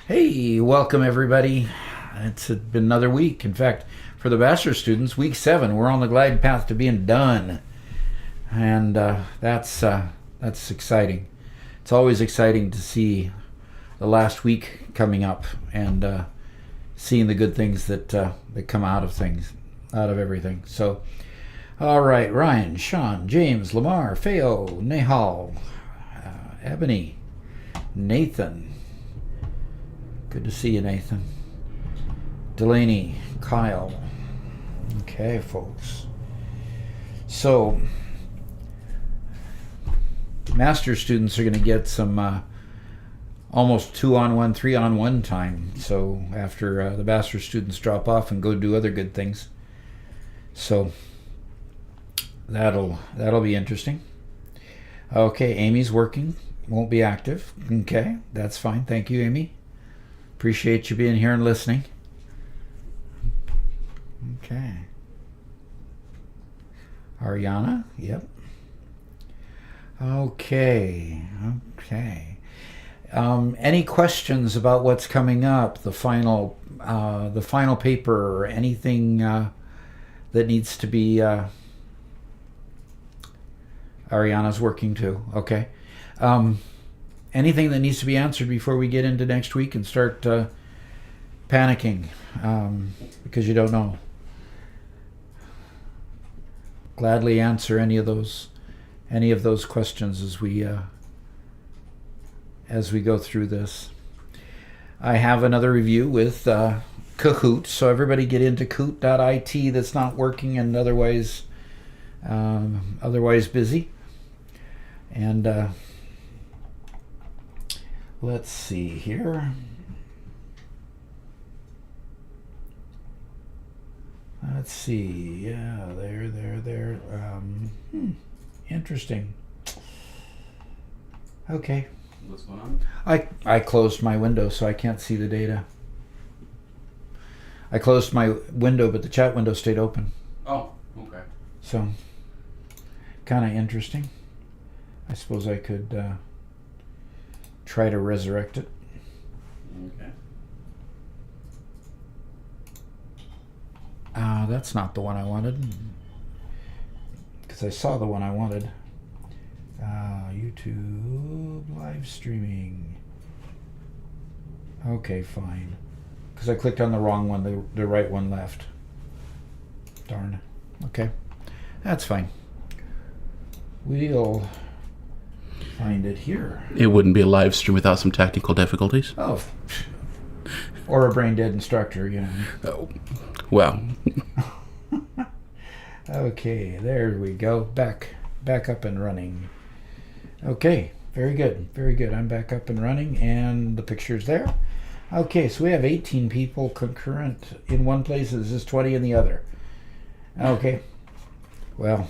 Hey, welcome everybody. It's been another week. In fact, for the bachelor students, week 7, we're on the glide path to being done, and that's exciting. It's always exciting to see the last week coming up and seeing the good things that come out of everything. So, all right, Ryan, Sean, James, Lamar, Feo, Nehal, Ebony, Nathan. Good to see you, Nathan. Delaney, Kyle. Okay, folks. So, master students are going to get some almost 2-on-1, 3-on-1 time. So, after the master students drop off and go do other good things. So, that'll be interesting. Okay, Amy's working. Won't be active. Okay, that's fine. Thank you, Amy. Appreciate you being here and listening. Okay. Ariana, yep. Okay. Any questions about what's coming up? The final paper, or anything that needs to be? Ariana's working too. Okay. Anything that needs to be answered before we get into next week and start panicking because you don't know. Gladly answer any of those questions as we go through this. I have another review with Kahoot, so everybody get into Kahoot.it that's not working and otherwise busy. And let's see here. Let's see. Yeah, there. Interesting. Okay. What's going on? I closed my window, so I can't see the data. I closed my window, but the chat window stayed open. Oh, okay. So, kind of interesting. I suppose I could try to resurrect it. Okay. That's not the one I wanted. Because I saw the one I wanted. YouTube live streaming. Okay, fine. Because I clicked on the wrong one. The right one left. Darn. Okay. That's fine. We'll find it here. It wouldn't be a live stream without some technical difficulties. Oh. Or a brain dead instructor, you know. Oh, well. Okay, there we go. Back up and running. Okay, very good. I'm back up and running, and the picture's there. Okay, so we have 18 people concurrent in one place. This is 20 in the other. Okay. Well,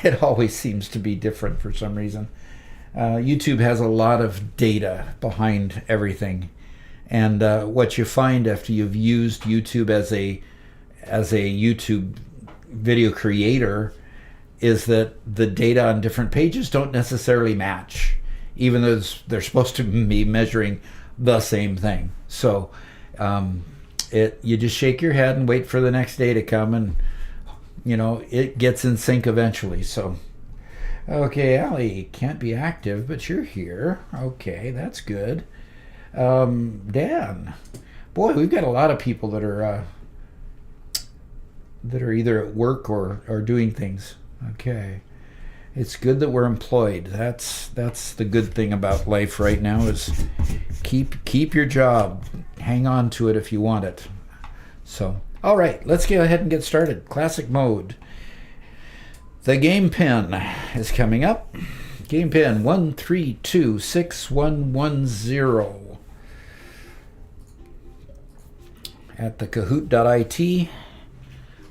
it always seems to be different for some reason. YouTube has a lot of data behind everything. And what you find after you've used YouTube as a YouTube video creator is that the data on different pages don't necessarily match, even though they're supposed to be measuring the same thing. So you just shake your head and wait for the next day to come, and it gets in sync eventually. So okay, Allie can't be active, but you're here. Okay, that's good. Dan, boy, we've got a lot of people that are either at work or doing things. Okay, it's good that we're employed. That's the good thing about life right now is keep your job, hang on to it if you want it. So, all right, let's go ahead and get started. Classic mode. The game pin is coming up. Game pin 1326110 at the Kahoot.it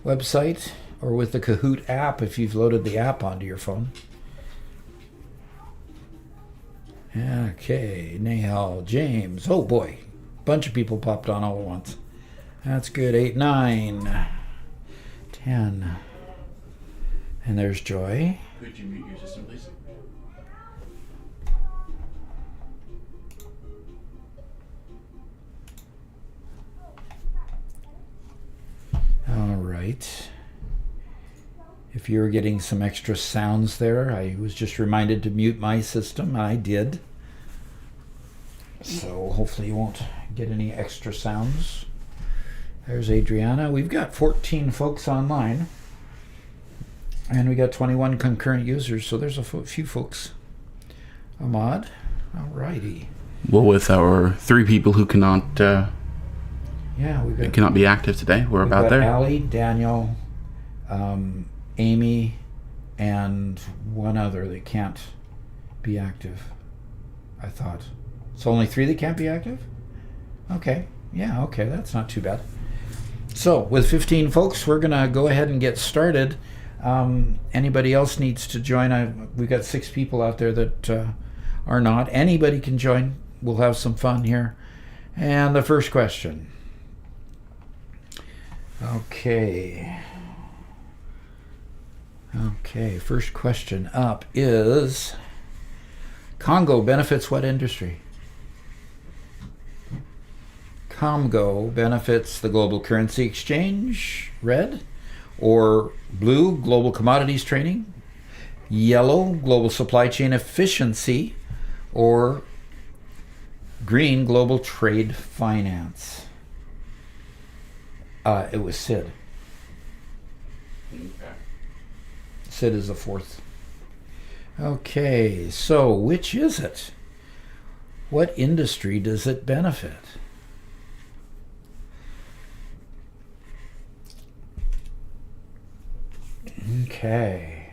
website, or with the Kahoot app if you've loaded the app onto your phone. Okay, Nehal, James. Oh boy, bunch of people popped on all at once. That's good. 8, 9, 10. And there's Joy. Could you mute your system, please? right. If you were getting some extra sounds there, I was just reminded to mute my system. I did. So hopefully you won't get any extra sounds. There's Adriana. We've got 14 folks online. And we got 21 concurrent users, so there's a few folks. Ahmad. Alrighty. Well, with our 3 people who cannot Yeah, cannot be active today, we're we've about got there. Allie, Daniel, Amy, and one other that can't be active. I thought. So only 3 that can't be active? Okay. Yeah, okay, that's not too bad. So with 15 folks, we're going to go ahead and get started. Anybody else needs to join? We've got 6 people out there that are not. Anybody can join. We'll have some fun here. And the first question. Okay, first question up is, Congo benefits what industry? Congo benefits the global currency exchange, red, or blue, global commodities trading, yellow, global supply chain efficiency, or green, global trade finance. It was Sid. Okay. Sid is the 4th. Okay, so which is it? What industry does it benefit? Okay.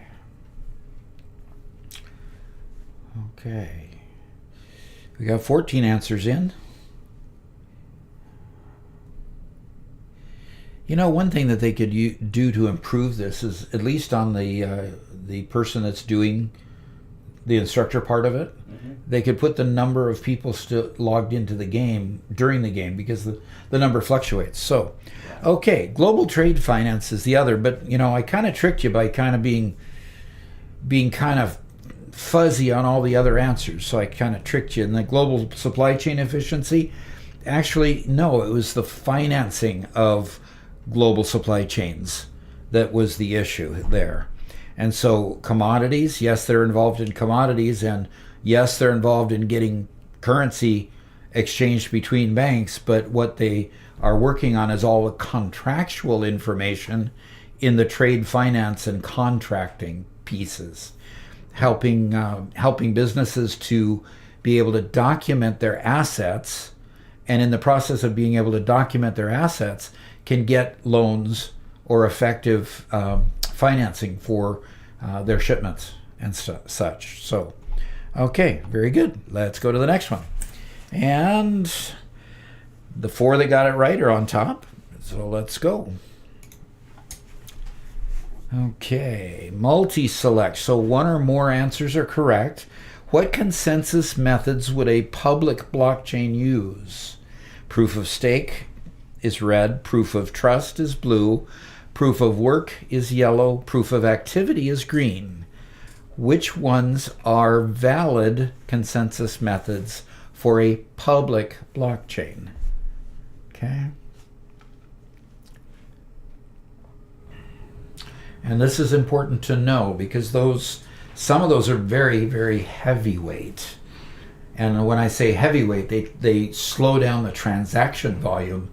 We got 14 answers in. You know, one thing that they could do to improve this is, at least on the person that's doing the instructor part of it, they could put the number of people still logged into the game during the game, because the number fluctuates. So, okay, global trade finance is the other, but you know, I kind of tricked you by kind of being kind of fuzzy on all the other answers. So I kind of tricked you. And the global supply chain efficiency, actually, no, it was the financing of global supply chains that was the issue there. And so commodities, yes, they're involved in commodities, and yes, they're involved in getting currency exchanged between banks, but what they are working on is all the contractual information in the trade finance and contracting pieces, helping businesses to be able to document their assets, and in the process of being able to document their assets, can get loans or effective financing for their shipments and such. So, okay, very good. Let's go to the next one. And the 4 that got it right are on top. So let's go. Okay, multi-select. So one or more answers are correct. What consensus methods would a public blockchain use? Proof of stake is red, proof of trust is blue, proof of work is yellow, proof of activity is green. Which ones are valid consensus methods for a public blockchain? Okay. And this is important to know, because some of those are very, very heavyweight. And when I say heavyweight, they slow down the transaction volume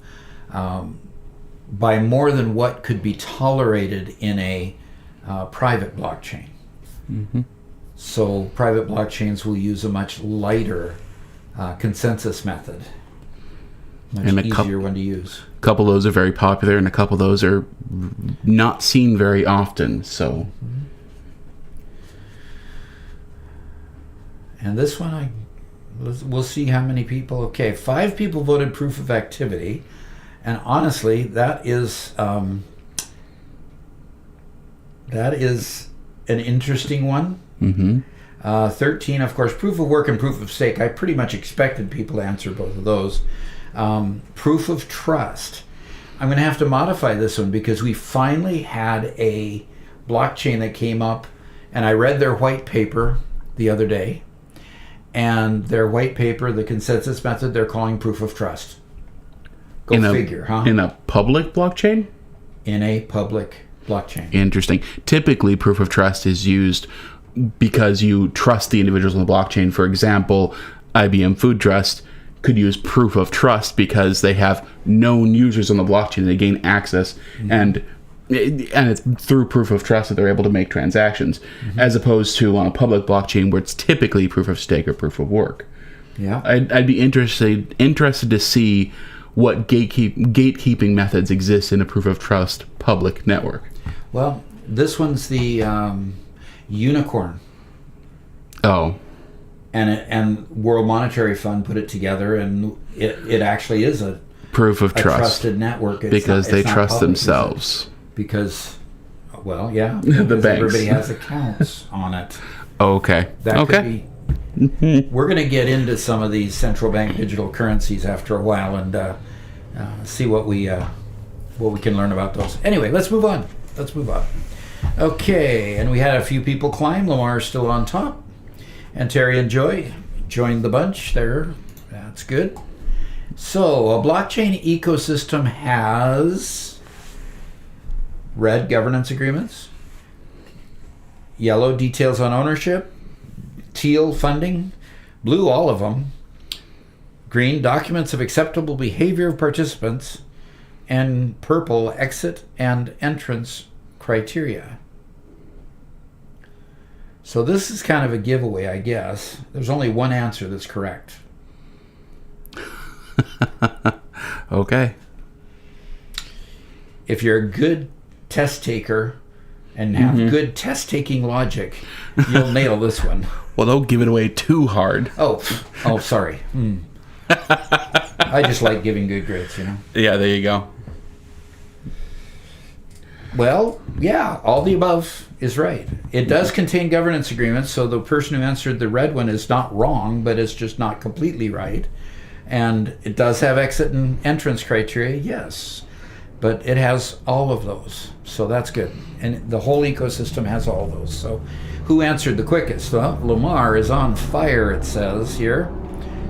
by more than what could be tolerated in a private blockchain. Mm-hmm. So private blockchains will use a much lighter consensus method, much And easier one to use. A couple of those are very popular, and a couple of those are not seen very often. So, and this one, we'll see how many people. Okay, 5 people voted proof of activity, and honestly, that is an interesting one. mm-hmm. 13, of course, proof of work and proof of stake. I pretty much expected people to answer both of those. Proof of trust. I'm going to have to modify this one, because we finally had a blockchain that came up, and I read their white paper the other day, and their white paper, the consensus method, they're calling proof of trust. Go figure, huh? In a public blockchain? in a public blockchain. Interesting. Typically, proof of trust is used because you trust the individuals on the blockchain. For example, IBM Food Trust could use proof of trust because they have known users on the blockchain. They gain access, and it's through proof of trust that they're able to make transactions, as opposed to on a public blockchain where it's typically proof of stake or proof of work. Yeah. I'd be interested to see what gatekeeping methods exist in a proof of trust public network. Well, this one's the unicorn. Oh, And World Monetary Fund put it together, and it actually is a proof of trust trusted network. because they trust public, themselves. Because, well, yeah, The because banks. everybody has accounts on it. Okay. That okay. could be. We're going to get into some of these central bank digital currencies after a while and see what we can learn about those. Anyway, let's move on. Okay, and we had a few people climb. Lamar's still on top, and Terry and Joy joined the bunch there. That's good. So a blockchain ecosystem has red governance agreements, yellow details on ownership, teal funding, blue all of them, green documents of acceptable behavior of participants, and purple exit and entrance criteria. So this is kind of a giveaway, I guess. There's only one answer that's correct. Okay. If you're a good test taker and have good test taking logic, you'll nail this one. Well, don't give it away too hard. Oh, sorry. I just like giving good grades, you know. Yeah, there you go. Well, yeah, all the above is right. It does contain governance agreements, so the person who answered the red one is not wrong, but it's just not completely right. And it does have exit and entrance criteria, yes. But it has all of those, so that's good. And the whole ecosystem has all those. So who answered the quickest? Well, Lamar is on fire, it says here.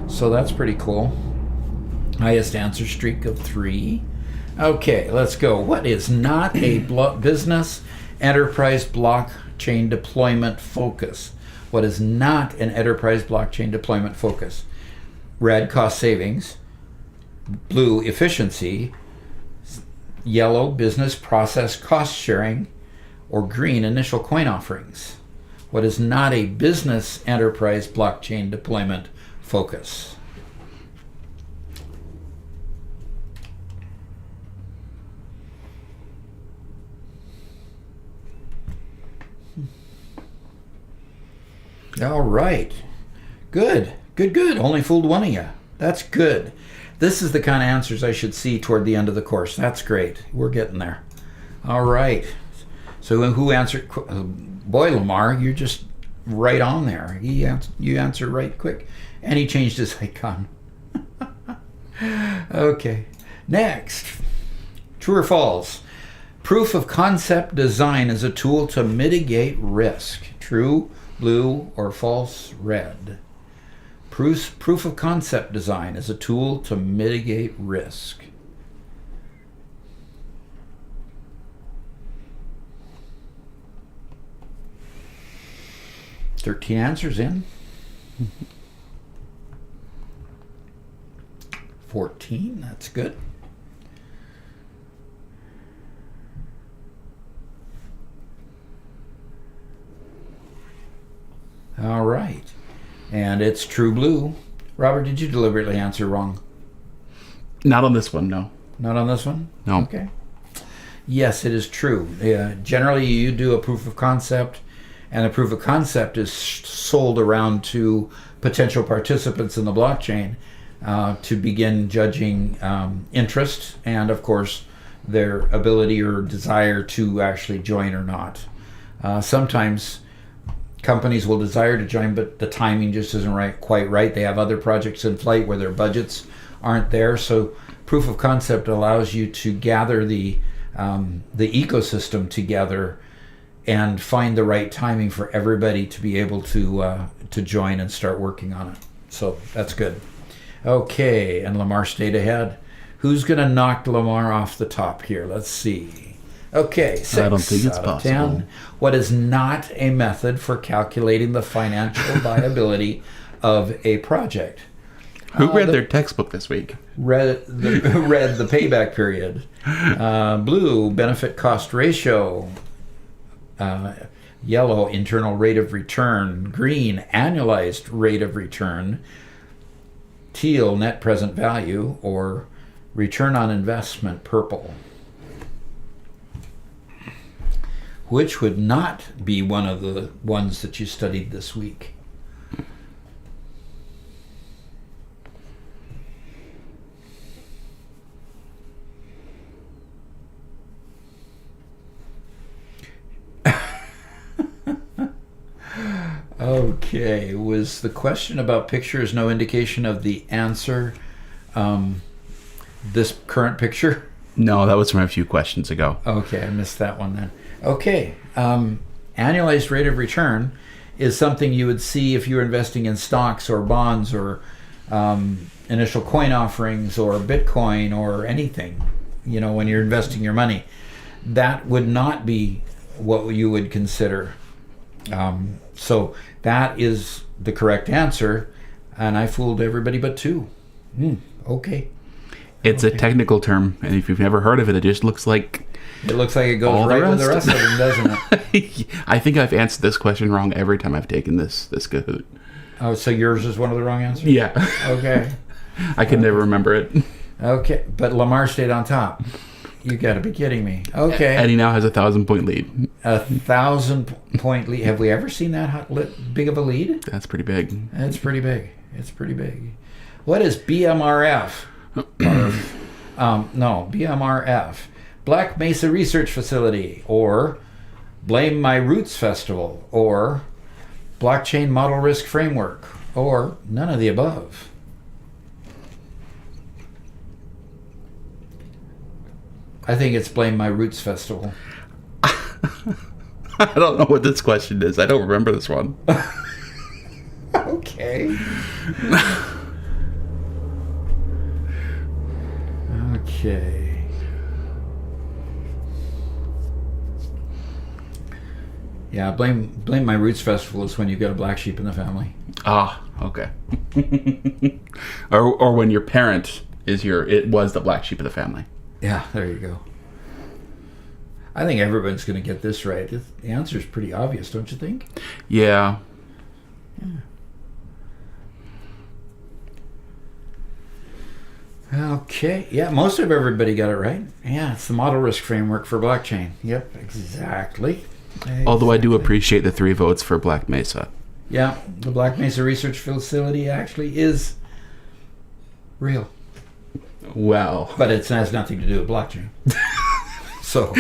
So that's pretty cool. Highest answer streak of 3. Okay, let's go. What is not a business enterprise blockchain deployment focus? What is not an enterprise blockchain deployment focus? Red, cost savings. Blue, efficiency. Yellow, business process cost sharing. Or green, initial coin offerings. What is not a business enterprise blockchain deployment focus? All right. Good. Only fooled one of you. That's good. This is the kind of answers I should see toward the end of the course. That's great. We're getting there. All right. So who answered? Boy, Lamar, you're just right on there. You answered right quick. And he changed his icon. Okay. Next. True or false? Proof of concept design is a tool to mitigate risk. True, blue, or false, red? Proof of concept design is a tool to mitigate risk. Mm-hmm. 13 answers in. 14, that's good. All right. And it's true blue. Robert, did you deliberately answer wrong? Not on this one, no. Not on this one? No. Okay. Yes, it is true. Generally, you do a proof of concept, and the proof of concept is sold around to potential participants in the blockchain to begin judging interest and, of course, their ability or desire to actually join or not. Sometimes companies will desire to join, but the timing just isn't quite right. They have other projects in flight where their budgets aren't there. So proof of concept allows you to gather the ecosystem together and find the right timing for everybody to be able to join and start working on it. So that's good. Okay, and Lamar stayed ahead. Who's going to knock Lamar off the top here? Let's see. Okay, 6 I don't think it's out of possible. 10. What is not a method for calculating the financial viability of a project? Who read their textbook this week? Read the payback period. Blue, benefit cost ratio. Yellow, internal rate of return. Green, annualized rate of return. Teal, net present value. Or return on investment, purple. Which would not be one of the ones that you studied this week? Okay, was the question about pictures no indication of the answer? This current picture? No, that was from a few questions ago. Okay, I missed that one then. Okay, annualized rate of return is something you would see if you were investing in stocks or bonds or initial coin offerings or Bitcoin or anything. You know, when you're investing your money, that would not be what you would consider. So that is the correct answer, and I fooled everybody but two. Okay. It's a technical term, and if you've never heard of it, it just looks like... It looks like it goes All the right with the rest. rest of them, doesn't it? I think I've answered this question wrong every time I've taken this Kahoot. Oh, so yours is one of the wrong answers? Yeah. Okay. I can never remember it. Okay, but Lamar stayed on top. You got to be kidding me. Okay. And he now has a 1,000-point lead. 1,000-point lead. Have we ever seen that big of a lead? That's pretty big. It's pretty big. It's pretty big. What is BMRF? BMRF. Black Mesa Research Facility, or Blame My Roots Festival, or Blockchain Model Risk Framework, or none of the above. I think it's Blame My Roots Festival. I don't know what this question is. I don't remember this one. Okay. Okay. Yeah, blame My Roots Festival is when you've got a black sheep in the family. Ah, okay. or when your parent it was the black sheep of the family. Yeah, there you go. I think everyone's going to get this right. The answer is pretty obvious, don't you think? Yeah. Okay. Yeah, most of everybody got it right. Yeah, it's the model risk framework for blockchain. Yep, exactly. Although I do appreciate the 3 votes for Black Mesa. Yeah, the Black Mesa Research Facility actually is real. Well. But it has nothing to do with blockchain. So.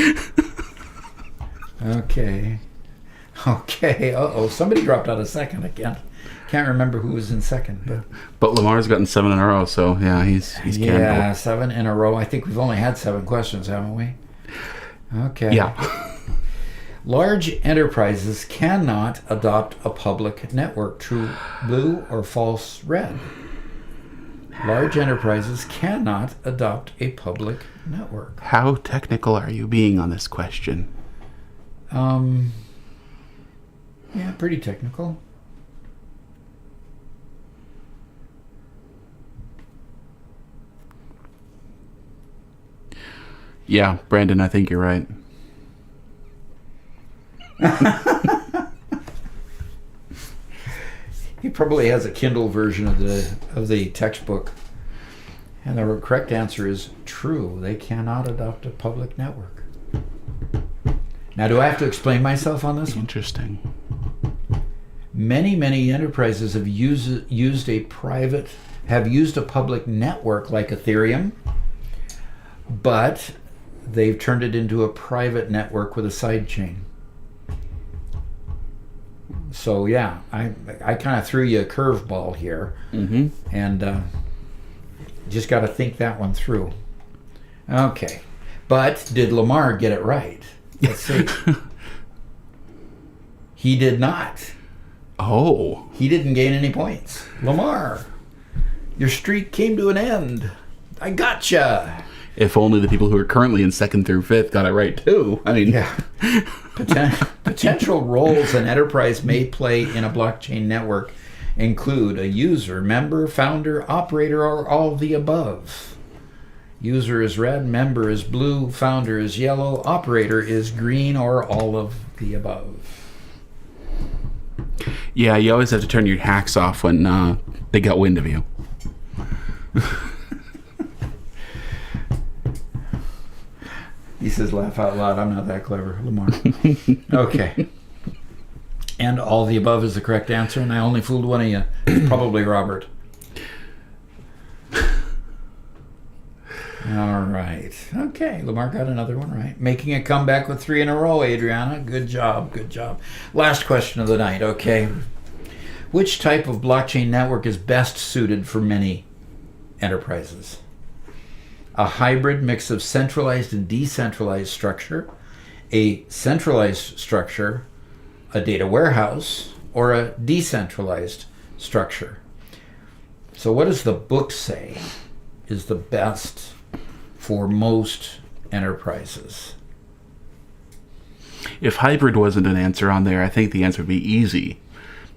Okay. Uh-oh, somebody dropped out a second again. Can't remember who was in second. But Lamar's gotten 7 in a row, so yeah, he's yeah, 7 in a row. I think we've only had 7 questions, haven't we? Okay. Yeah. Large enterprises cannot adopt a public network. True blue or false red? Large enterprises cannot adopt a public network. How technical are you being on this question? Yeah, pretty technical. Yeah, Brandon, I think you're right. He probably has a Kindle version of the textbook. And the correct answer is true. They cannot adopt a public network. Now, do I have to explain myself on this one? Interesting. Many enterprises have used a public network like Ethereum, but they've turned it into a private network with a side chain. So yeah, I kind of threw you a curveball here, and just got to think that one through. Okay, but did Lamar get it right? Let's see. He did not. Oh. He didn't gain any points. Lamar, your streak came to an end. I gotcha. If only the people who are currently in 2nd through 5th got it right too. I mean, Yeah. Potential roles an enterprise may play in a blockchain network include a user, member, founder, operator, or all of the above. User is red, member is blue, founder is yellow, operator is green, or all of the above. yeah, you always have to turn your hacks off when they got wind of you. He says, laugh out loud. I'm not that clever, Lamar. Okay. And all the above is the correct answer, and I only fooled one of you. It's probably Robert. All right. Okay, Lamar got another one right. Making a comeback with 3 in a row, Adriana. Good job, good job. Last question of the night, okay. Which type of blockchain network is best suited for many enterprises? A hybrid mix of centralized and decentralized structure, a centralized structure, a data warehouse, or a decentralized structure. So what does the book say is the best for most enterprises? If hybrid wasn't an answer on there, I think the answer would be easy.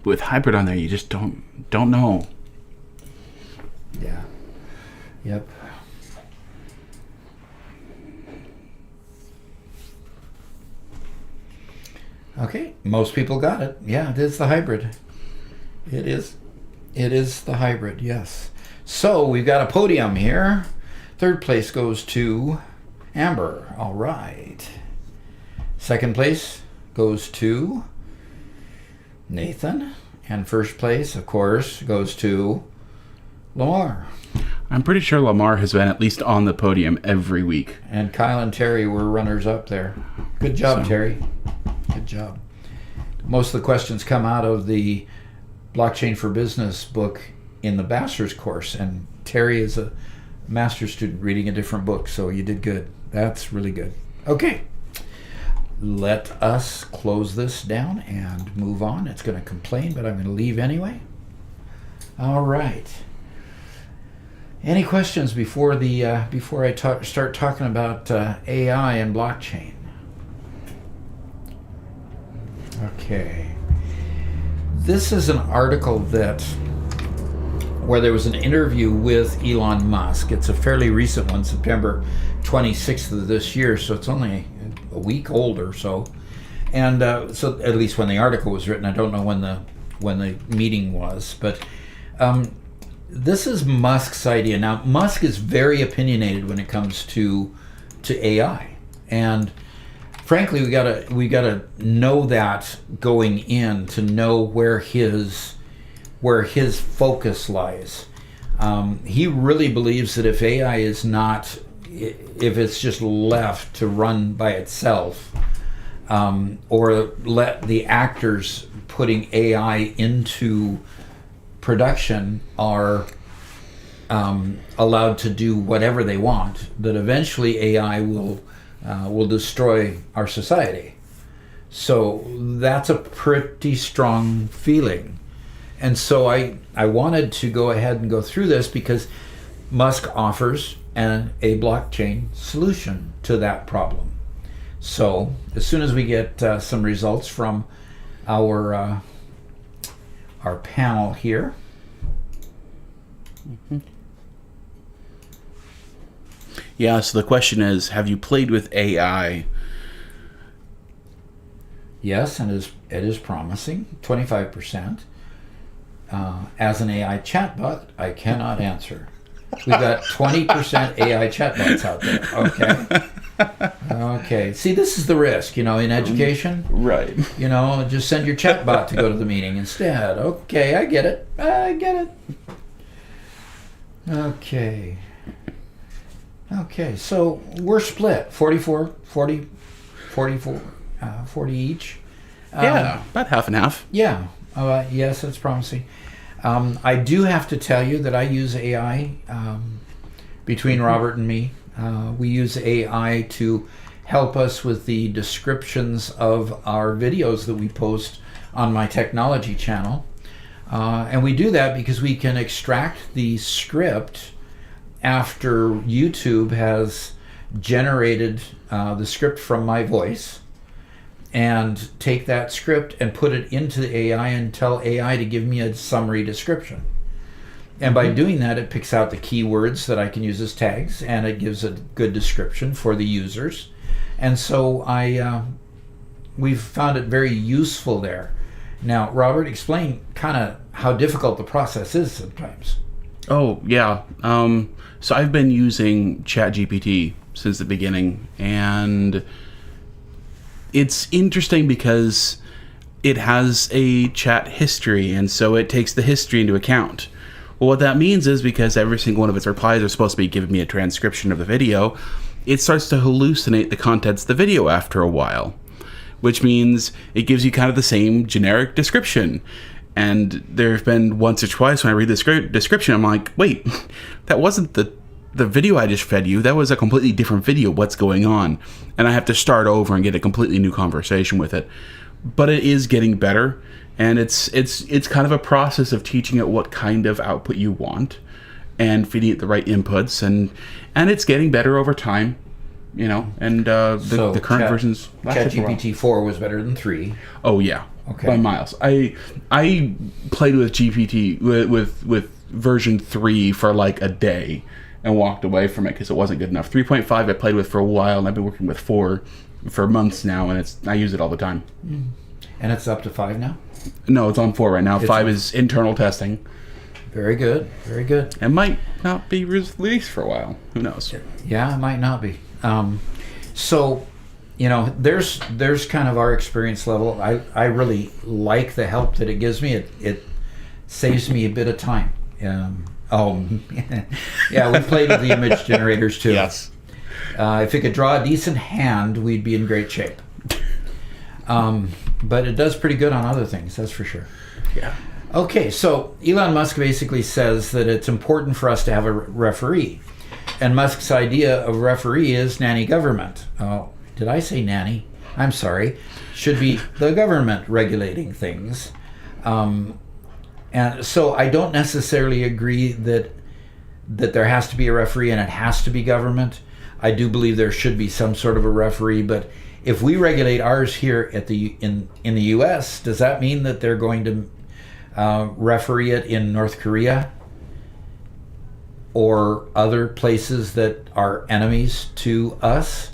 But with hybrid on there, you just don't know. Yeah. Yep. Okay, most people got it. Yeah, it is the hybrid. It is the hybrid, yes. So we've got a podium here. 3rd place goes to Amber. All right. 2nd place goes to Nathan. And 1st place, of course, goes to Lamar. I'm pretty sure Lamar has been at least on the podium every week. And Kyle and Terry were runners up there. Good job, Terry. Good job. Most of the questions come out of the Blockchain for Business book in the master's course, and Terry is a master's student reading a different book, so you did good. That's really good. Okay, let us close this down and move on. It's going to complain, but I'm going to leave anyway. All right. Any questions before I start talking about AI and blockchain? Okay. This is an article where there was an interview with Elon Musk. It's a fairly recent one, September 26th of this year, so it's only a week old or so. And so at least when the article was written, I don't know when the meeting was, but this is Musk's idea. Now, Musk is very opinionated when it comes to AI, and frankly, we gotta know that going in to know where his focus lies. He really believes that if AI is not, if it's just left to run by itself, or let the actors putting AI into production are allowed to do whatever they want, that eventually AI will destroy our society. So that's a pretty strong feeling. And so I wanted to go ahead and go through this because Musk offers a blockchain solution to that problem. So as soon as we get some results from our panel here. Mm-hmm. Yeah, so the question is, have you played with AI? Yes, and it is promising, 25%. As an AI chatbot, I cannot answer. We've got 20% AI chatbots out there. Okay. See, this is the risk, in education. Right. Just send your chatbot to go to the meeting instead. Okay, I get it. Okay, so we're split, 40 each. Yeah, about half and half. Yeah, yes, that's promising. I do have to tell you that I use AI between Robert and me. We use AI to help us with the descriptions of our videos that we post on my technology channel. And we do that because we can extract the script after YouTube has generated the script from my voice, and take that script and put it into the AI and tell AI to give me a summary description. And by doing that, it picks out the keywords that I can use as tags, and it gives a good description for the users. And so we've found it very useful there. Now, Robert, explain kind of how difficult the process is sometimes. Oh, yeah. So I've been using ChatGPT since the beginning, and it's interesting because it has a chat history, and so it takes the history into account. Well, what that means is, because every single one of its replies are supposed to be giving me a transcription of the video, it starts to hallucinate the contents of the video after a while, which means it gives you kind of the same generic description. And there have been once or twice when I read the description, I'm like, wait, that wasn't the video I just fed you. That was a completely different video. What's going on? And I have to start over and get a completely new conversation with it. But it is getting better, and it's kind of a process of teaching it what kind of output you want and feeding it the right inputs, and it's getting better over time, you know. And the current versions, ChatGPT 4 was better than 3. Oh yeah, okay, by miles. I played with GPT with version 3 for like a day and walked away from it because it wasn't good enough. 3.5 I played with for a while, and I've been working with 4 for months now, and I use it all the time. And it's up to 5 now? No, it's on 4 right now. 5 is internal testing. Very good, very good. It might not be released for a while. Who knows? Yeah, it might not be. So, you know, there's kind of our experience level. I really like the help that it gives me. It saves me a bit of time. Yeah, we played with the image generators too. Yes. If it could draw a decent hand, we'd be in great shape. But it does pretty good on other things, that's for sure. Yeah. Okay, so Elon Musk basically says that it's important for us to have a referee. And Musk's idea of referee is nanny government. Oh, did I say nanny? I'm sorry. Should be the government regulating things. And so I don't necessarily agree that there has to be a referee and it has to be government. I do believe there should be some sort of a referee, but if we regulate ours here at in the U.S., does that mean that they're going to referee it in North Korea or other places that are enemies to us?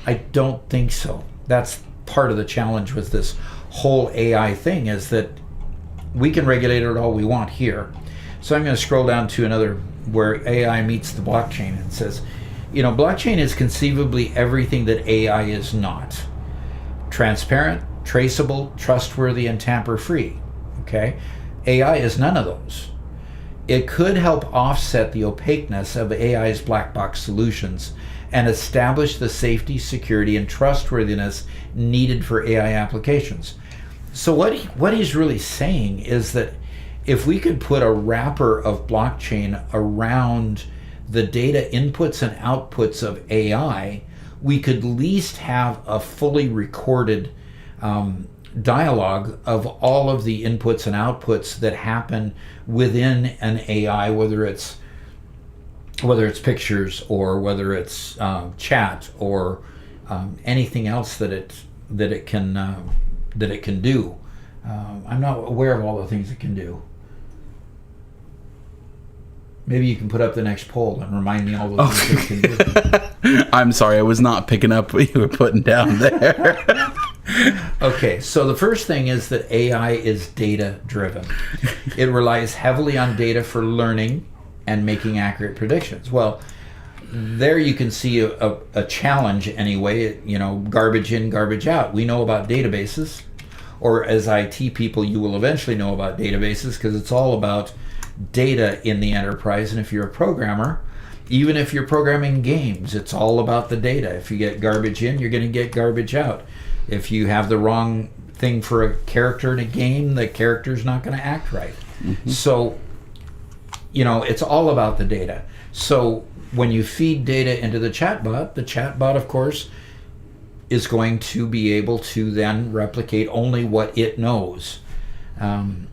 I don't think so. That's part of the challenge with this whole AI thing, is that we can regulate it all we want here. So I'm going to scroll down to another where AI meets the blockchain and says, you know, blockchain is conceivably everything that AI is not. Transparent, traceable, trustworthy, and tamper-free. Okay? AI is none of those. It could help offset the opaqueness of AI's black box solutions and establish the safety, security, and trustworthiness needed for AI applications. So what he's really saying is that if we could put a wrapper of blockchain around the data inputs and outputs of AI, we could at least have a fully recorded dialogue of all of the inputs and outputs that happen within an AI, whether it's pictures or whether it's chat or anything else that it can do. I'm not aware of all the things it can do. Maybe you can put up the next poll and remind me all the things it can do. I'm sorry, I was not picking up what you were putting down there. Okay, so the first thing is that AI is data driven. It relies heavily on data for learning and making accurate predictions. Well, there you can see a challenge anyway, you know, garbage in, garbage out. We know about databases, or as IT people, you will eventually know about databases, because it's all about data in the enterprise. And if you're a programmer, even if you're programming games, it's all about the data. If you get garbage in, you're going to get garbage out. If you have the wrong thing for a character in a game, the character's not going to act right. Mm-hmm. So, you know, it's all about the data. So when you feed data into the chatbot, of course, is going to be able to then replicate only what it knows.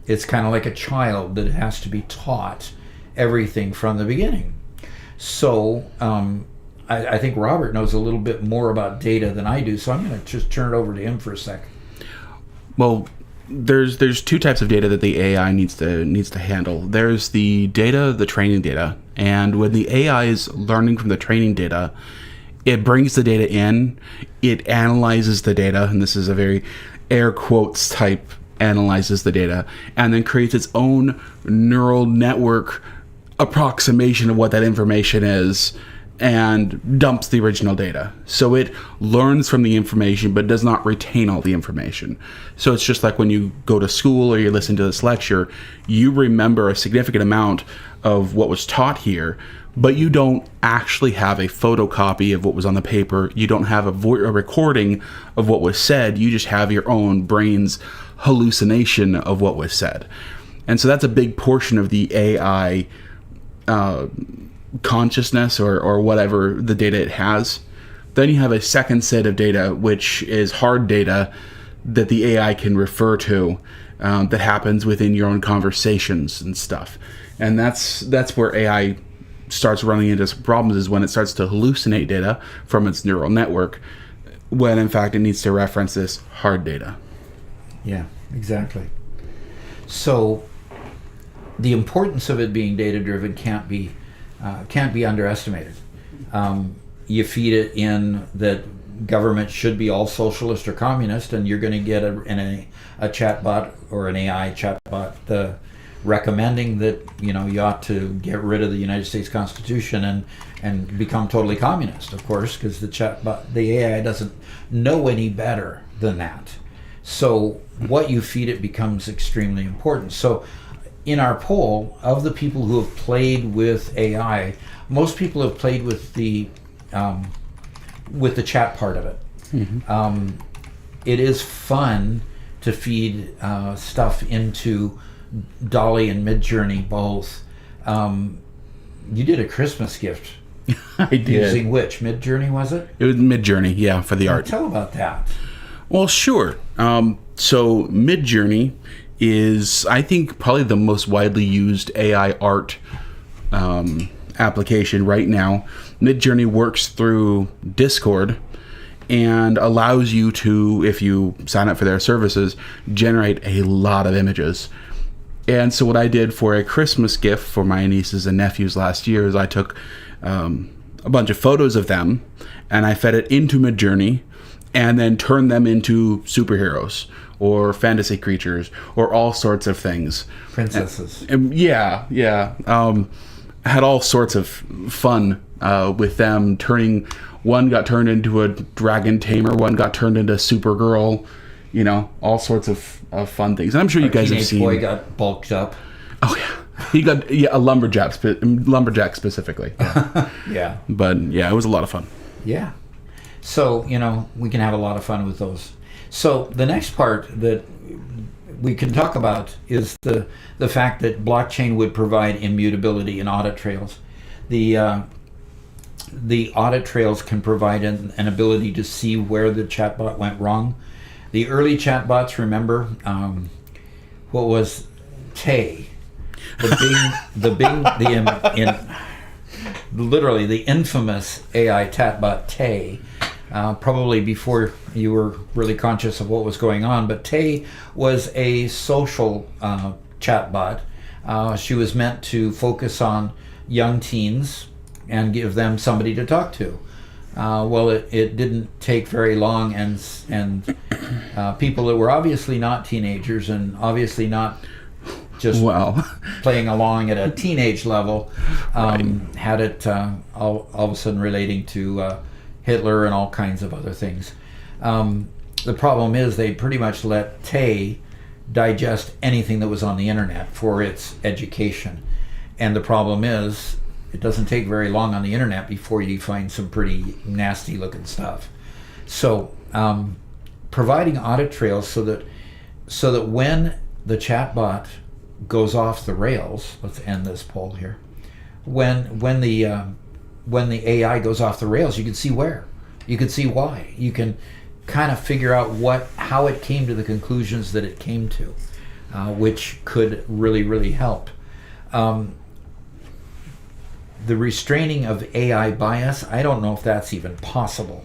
It's kind of like a child that has to be taught everything from the beginning. So I think Robert knows a little bit more about data than I do, so I'm going to just turn it over to him for a sec. Well, there's two types of data that the AI needs to handle. There's the data, the training data, and when the AI is learning from the training data, it brings the data in, it analyzes the data, and this is a very air quotes type analyzes the data, and then creates its own neural network approximation of what that information is, and dumps the original data. So it learns from the information but does not retain all the information. So it's just like when you go to school or you listen to this lecture, you remember a significant amount of what was taught here, but you don't actually have a photocopy of what was on the paper. You don't have a recording of what was said. You just have your own brain's hallucination of what was said. And so that's a big portion of the AI consciousness or whatever the data it has. Then you have a second set of data, which is hard data that the AI can refer to, that happens within your own conversations and stuff. And that's where AI starts running into some problems, is when it starts to hallucinate data from its neural network, when in fact it needs to reference this hard data. Yeah, exactly. So the importance of it being data-driven can't be underestimated. You feed it in that government should be all socialist or communist, and you're going to get a chatbot or an AI chatbot recommending that you ought to get rid of the United States Constitution and become totally communist, of course, because the AI doesn't know any better than that. So what you feed it becomes extremely important. So in our poll, of the people who have played with AI, most people have played with the chat part of it. Mm-hmm. It is fun to feed stuff into Dolly and Midjourney both. You did a Christmas gift. I did. Using which? Midjourney, was it? It was Midjourney, yeah, for the art. Tell about that. Well, sure. So Midjourney is, I think, probably the most widely used AI art application right now. Midjourney works through Discord and allows you to, if you sign up for their services, generate a lot of images. And so what I did for a Christmas gift for my nieces and nephews last year is I took a bunch of photos of them and I fed it into Midjourney and then turned them into superheroes or fantasy creatures or all sorts of things. Princesses. Yeah. Had all sorts of fun with them. One got turned into a dragon tamer, one got turned into Supergirl, all sorts of fun things. And I'm sure you guys have seen. Boy got bulked up. Oh yeah, he got a lumberjack specifically. Yeah. Yeah. But yeah, it was a lot of fun. Yeah. So we can have a lot of fun with those. So the next part that we can talk about is the fact that blockchain would provide immutability in audit trails. The audit trails can provide an ability to see where the chatbot went wrong. The early chatbots, remember, what was Tay? Literally the infamous AI chatbot Tay. Probably before you were really conscious of what was going on, but Tay was a social chatbot. She was meant to focus on young teens and give them somebody to talk to. Well, it didn't take very long, and people that were obviously not teenagers and obviously not just playing along at a teenage level had it all of a sudden relating to Hitler and all kinds of other things. The problem is they pretty much let Tay digest anything that was on the internet for its education. And the problem is it doesn't take very long on the internet before you find some pretty nasty looking stuff. So providing audit trails so that when the chatbot goes off the rails, let's end this poll here, when the AI goes off the rails, you can see where. You can see why. You can kind of figure out how it came to the conclusions that it came to, which could really, really help. the restraining of AI bias, I don't know if that's even possible.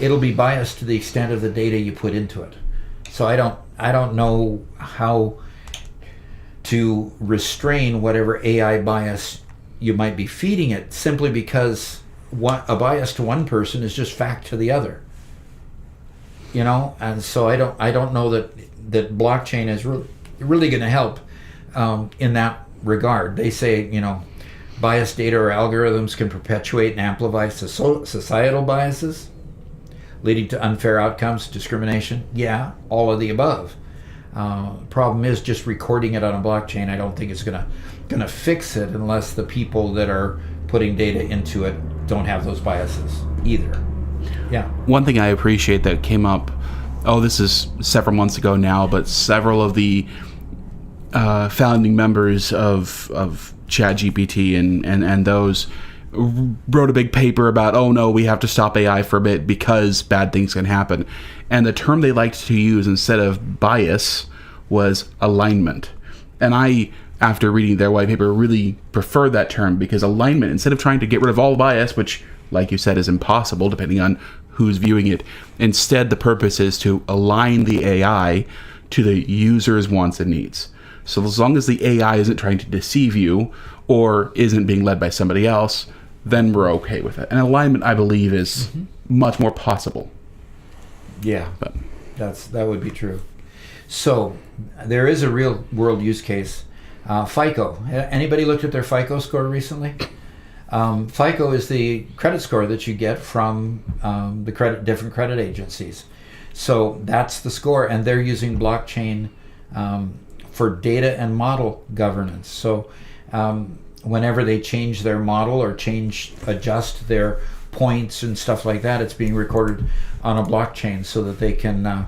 It'll be biased to the extent of the data you put into it. So I don't know how to restrain whatever AI bias you might be feeding it, simply because a bias to one person is just fact to the other. And so I don't know that blockchain is really going to help in that regard. They say, biased data or algorithms can perpetuate and amplify societal biases, leading to unfair outcomes, discrimination. Yeah, all of the above. Problem is, just recording it on a blockchain, I don't think it's gonna fix it, unless the people that are putting data into it don't have those biases either. Yeah. One thing I appreciate that came up, this is several months ago now, but several of the founding members of ChatGPT and those wrote a big paper about, oh no, we have to stop AI for a bit because bad things can happen. And the term they liked to use instead of bias was alignment. And I, after reading their white paper, really prefer that term, because alignment, instead of trying to get rid of all bias, which, like you said, is impossible depending on who's viewing it, instead the purpose is to align the AI to the user's wants and needs. So as long as the AI isn't trying to deceive you or isn't being led by somebody else, then we're okay with it. And alignment, I believe, is much more possible. Yeah, but that would be true. So there is a real world use case. FICO. Anybody looked at their FICO score recently? FICO is the credit score that you get from the different credit agencies. So that's the score, and they're using blockchain for data and model governance. So whenever they change their model or adjust their points and stuff like that, it's being recorded on a blockchain so that they can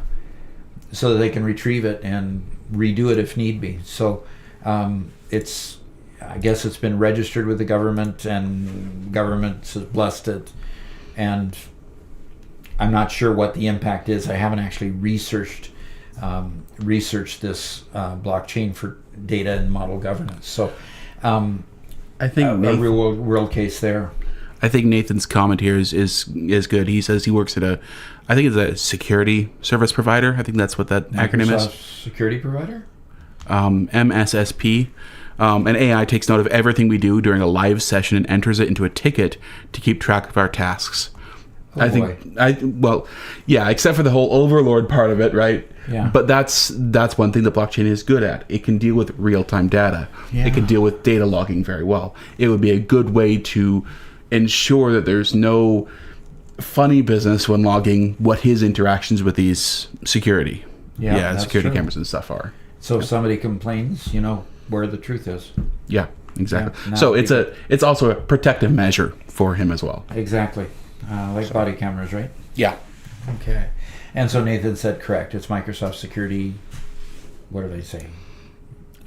retrieve it and redo it if need be. So I guess it's been registered with the government, and government has blessed it. And I'm not sure what the impact is. I haven't actually researched this blockchain for data and model governance. So I think a real world case there. I think Nathan's comment here is good. He says he works at I think it's a security service provider. I think that's what that acronym is. Security provider? MSSP. And AI takes note of everything we do during a live session and enters it into a ticket to keep track of our tasks. Except for the whole overlord part of it, right? Yeah. But that's one thing that blockchain is good at. It can deal with real-time data. Yeah. It can deal with data logging very well. It would be a good way to ensure that there's no funny business when logging what his interactions with these security security cameras and stuff are. So if somebody complains, where the truth is. Yeah, exactly. Yeah, so it's also a protective measure for him as well. Exactly. Like body cameras, right? Yeah. Okay. And so Nathan said correct. It's Microsoft Security. What are they saying?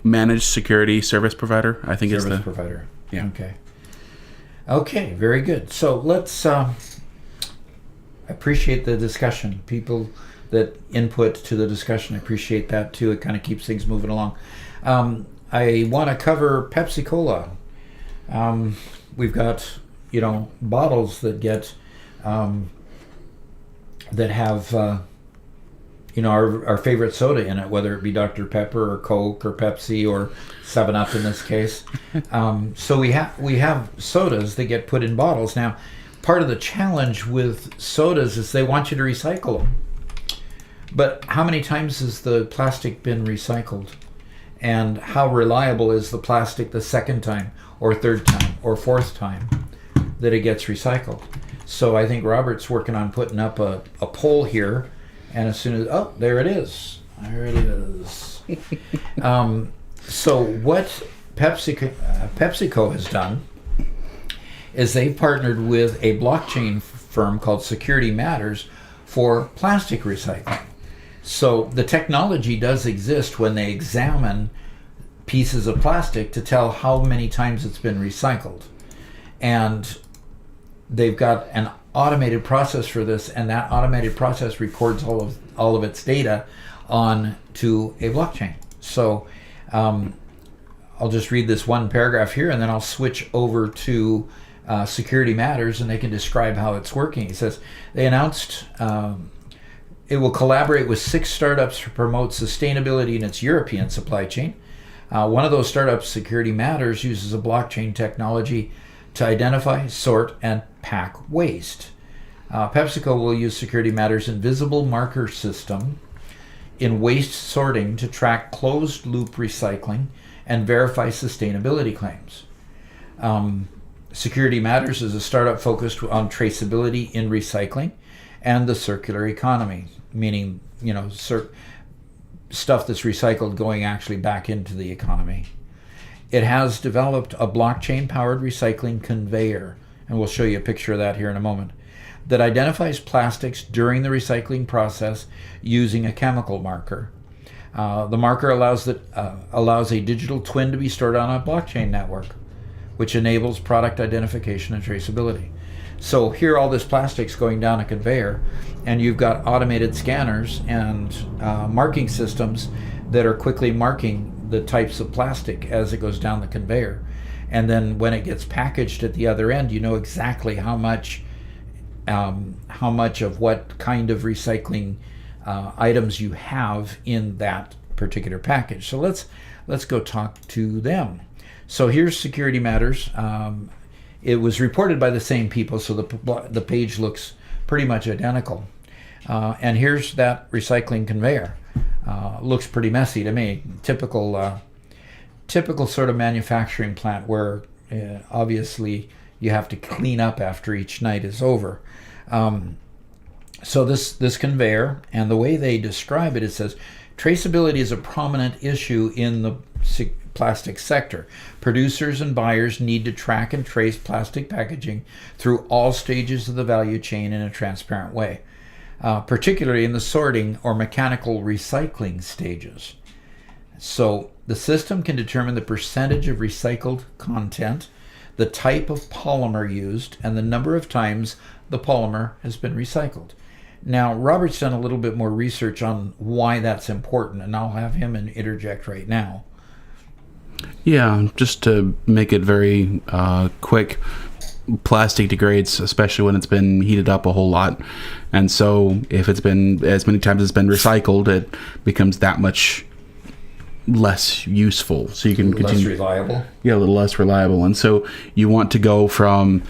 Managed security service provider, I think. Service provider. Yeah. Okay. Okay. Very good. So let's appreciate the discussion. People that input to the discussion, I appreciate that too. It kind of keeps things moving along. I want to cover Pepsi Cola. We've got bottles that get that have our favorite soda in it, whether it be Dr. Pepper or Coke or Pepsi or 7-Up in this case. So we have sodas that get put in bottles. Now, part of the challenge with sodas is they want you to recycle them. But how many times has the plastic been recycled? And how reliable is the plastic the second time or third time or fourth time that it gets recycled? So I think Robert's working on putting up a poll here, and as soon as there it is. So what PepsiCo has done is they've partnered with a blockchain firm called Security Matters for plastic recycling. So the technology does exist when they examine pieces of plastic to tell how many times it's been recycled. And they've got an automated process for this, and that automated process records all of its data onto a blockchain. So I'll just read this one paragraph here, and then I'll switch over to Security Matters, and they can describe how it's working. He says they announced it will collaborate with 6 startups to promote sustainability in its European supply chain. One of those startups, Security Matters, uses a blockchain technology to identify, sort, and pack waste. PepsiCo will use Security Matters' invisible marker system in waste sorting to track closed-loop recycling and verify sustainability claims. Security Matters is a startup focused on traceability in recycling and the circular economy, meaning, stuff that's recycled going actually back into the economy. It has developed a blockchain-powered recycling conveyor, and we'll show you a picture of that here in a moment, that identifies plastics during the recycling process using a chemical marker. The marker allows a digital twin to be stored on a blockchain network, which enables product identification and traceability. So here all this plastic's going down a conveyor, and you've got automated scanners and marking systems that are quickly marking the types of plastic as it goes down the conveyor. And then when it gets packaged at the other end, you know exactly how much of what kind of recycling items you have in that particular package. So let's go talk to them. So here's Security Matters. It was reported by the same people, so the page looks pretty much identical. And here's that recycling conveyor. Looks pretty messy to me. Typical sort of manufacturing plant where obviously you have to clean up after each night is over. So this conveyor, and the way they describe it, it says, traceability is a prominent issue in the plastic sector. Producers and buyers need to track and trace plastic packaging through all stages of the value chain in a transparent way, particularly in the sorting or mechanical recycling stages. So the system can determine the percentage of recycled content, the type of polymer used, and the number of times the polymer has been recycled. Now, Robert's done a little bit more research on why that's important, and I'll have him interject right now. Yeah, just to make it very quick, plastic degrades, especially when it's been heated up a whole lot. And so if it's been as many times as it's been recycled, it becomes that much less useful. So you can continue. Less reliable? Yeah, a little less reliable. And so you want to go from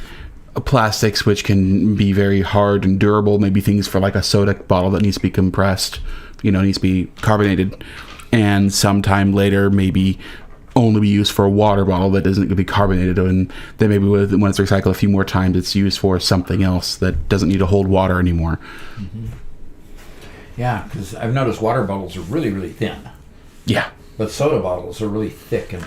plastics, which can be very hard and durable, maybe things for like a soda bottle that needs to be compressed, needs to be carbonated, and sometime later maybe only be used for a water bottle that isn't going to be carbonated, and then maybe when it's recycled a few more times, it's used for something else that doesn't need to hold water anymore. Mm-hmm. Yeah, because I've noticed water bottles are really, really thin. Yeah. But soda bottles are really thick and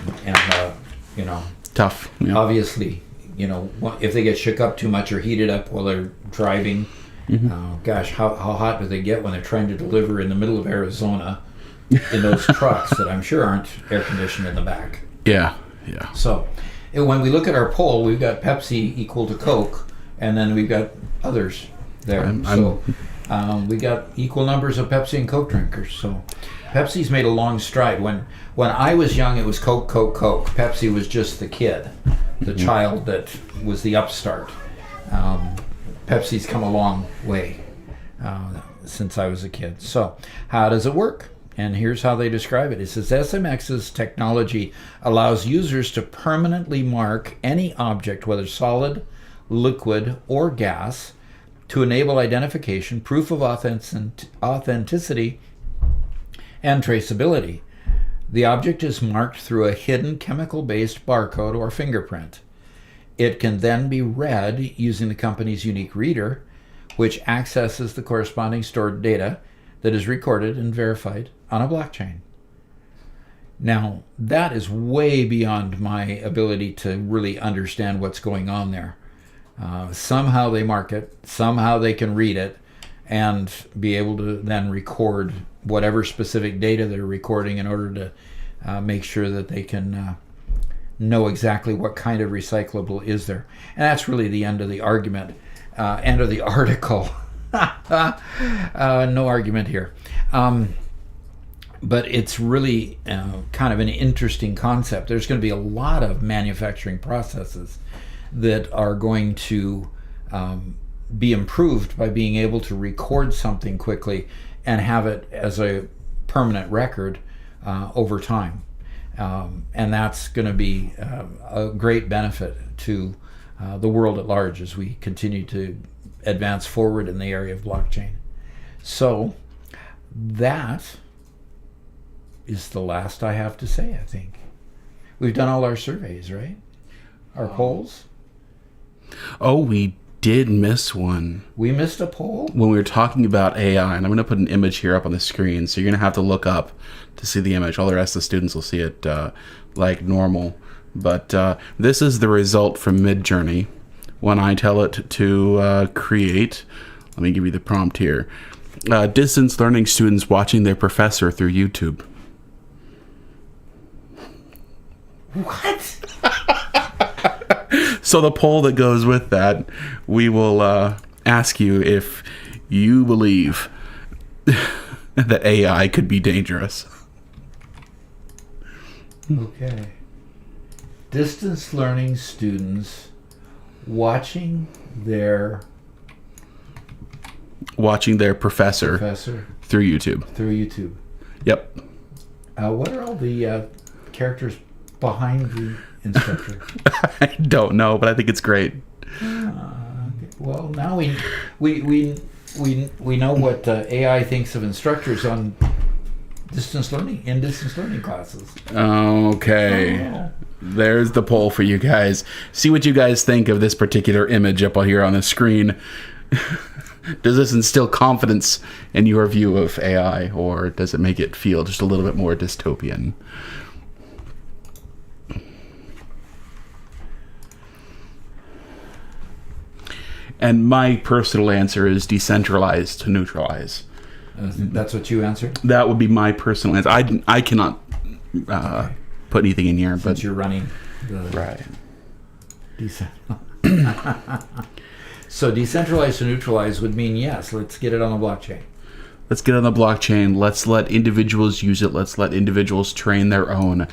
tough. Yeah. Obviously, if they get shook up too much or heated up while they're driving, how hot do they get when they're trying to deliver in the middle of Arizona in those trucks that I'm sure aren't air conditioned in the back? Yeah. So when we look at our poll, we've got Pepsi equal to Coke, and then we've got others there. We got equal numbers of Pepsi and Coke drinkers. So Pepsi's made a long stride. When I was young, it was Coke, Coke, Coke. Pepsi was just the kid, the child that was the upstart. Pepsi's come a long way since I was a kid. So how does it work? And here's how they describe it. It says SMX's technology allows users to permanently mark any object, whether solid, liquid, or gas, to enable identification, proof of authenticity, and traceability. The object is marked through a hidden chemical-based barcode or fingerprint. It can then be read using the company's unique reader, which accesses the corresponding stored data that is recorded and verified on a blockchain. Now, that is way beyond my ability to really understand what's going on there. Somehow they mark it, somehow they can read it, and be able to then record whatever specific data they're recording in order to make sure that they can know exactly what kind of recyclable is there. And that's really the end of the argument, end of the article. No argument here. but it's really kind of an interesting concept. There's going to be a lot of manufacturing processes that are going to be improved by being able to record something quickly and have it as a permanent record over time. And that's going to be a great benefit to the world at large as we continue to advance forward in the area of blockchain. So that is the last I have to say, I think. We've done all our surveys, right? Our polls? Oh, we did miss one. We missed a poll? When we were talking about AI, and I'm going to put an image here up on the screen, so you're going to have to look up to see the image. All the rest of the students will see it like normal. But this is the result from Midjourney when I tell it to create. Let me give you the prompt here. Distance learning students watching their professor through YouTube. What? So the poll that goes with that, we will ask you if you believe that AI could be dangerous. Okay. Distance learning students watching their professor through YouTube. Through YouTube. Yep. What are all the characters behind the instructor? I don't know, but I think it's great. Well, now we know what AI thinks of instructors on distance learning classes. Okay. Oh. There's the poll for you guys. See what you guys think of this particular image up here on the screen. Does this instill confidence in your view of AI, or does it make it feel just a little bit more dystopian? And my personal answer is decentralized to neutralize. That's what you answered? That would be my personal answer. I cannot put anything in here. Since but you're running the... Right. So decentralized to neutralize would mean, yes, let's get it on the blockchain. Let's get on the blockchain. Let's let individuals use it. Let's let individuals train their own.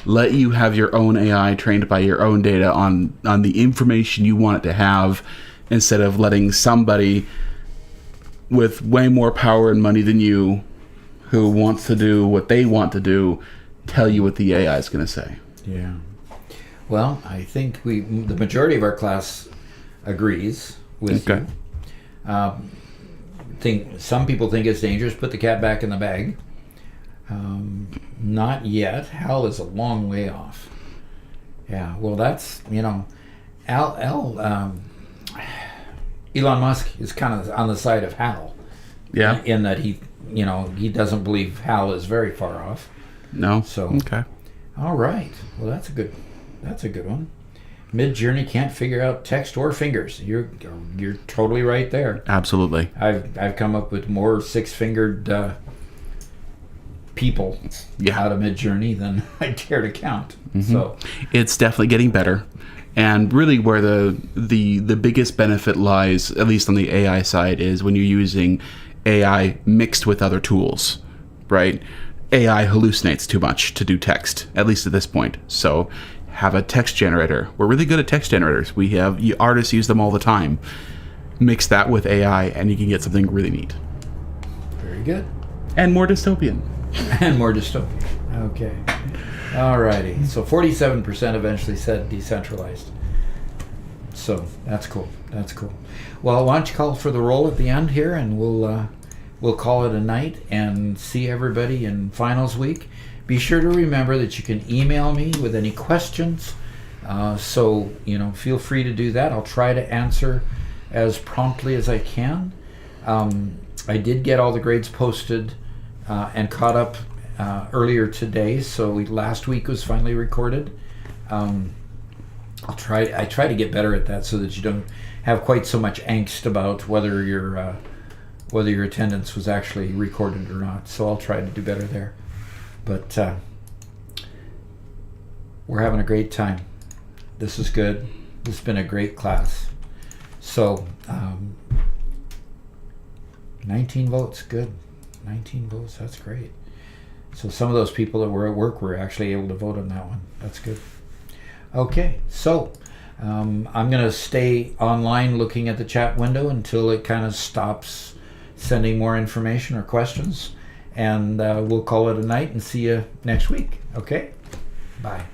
Let you have your own AI trained by your own data on the information you want it to have, instead of letting somebody with way more power and money than you, who wants to do what they want to do, tell you what the AI is going to say. Yeah. Well, I think the majority of our class agrees with you. Some people think it's dangerous. Put the cat back in the bag. Not yet. Hal is a long way off. Yeah. Well, that's Elon Musk is kind of on the side of Hal. Yeah. In that he doesn't believe Hal is very far off. No. So. Okay. All right. Well, that's a good one. Midjourney can't figure out text or fingers. You're totally right there. Absolutely. I've come up with more six-fingered people out of Midjourney than I care to count. Mm-hmm. So it's definitely getting better. And really where the biggest benefit lies, at least on the AI side, is when you're using AI mixed with other tools, right? AI hallucinates too much to do text, at least at this point. So have a text generator. We're really good at text generators. Artists use them all the time. Mix that with AI and you can get something really neat. Very good. And more dystopian. Okay. Alrighty. So 47% eventually said decentralized. So that's cool. Well, why don't you call for the roll at the end here, and we'll call it a night and see everybody in finals week. Be sure to remember that you can email me with any questions. So feel free to do that. I'll try to answer as promptly as I can. I did get all the grades posted and caught up earlier today, so last week was finally recorded. I try to get better at that so that you don't have quite so much angst about whether your attendance was actually recorded or not. So I'll try to do better there. But we're having a great time. This is good. This has been a great class. So 19 votes, good. 19 votes, that's great. So some of those people that were at work were actually able to vote on that one. That's good. Okay, so I'm going to stay online looking at the chat window until it kind of stops sending more information or questions. And we'll call it a night and see you next week. Okay? Bye.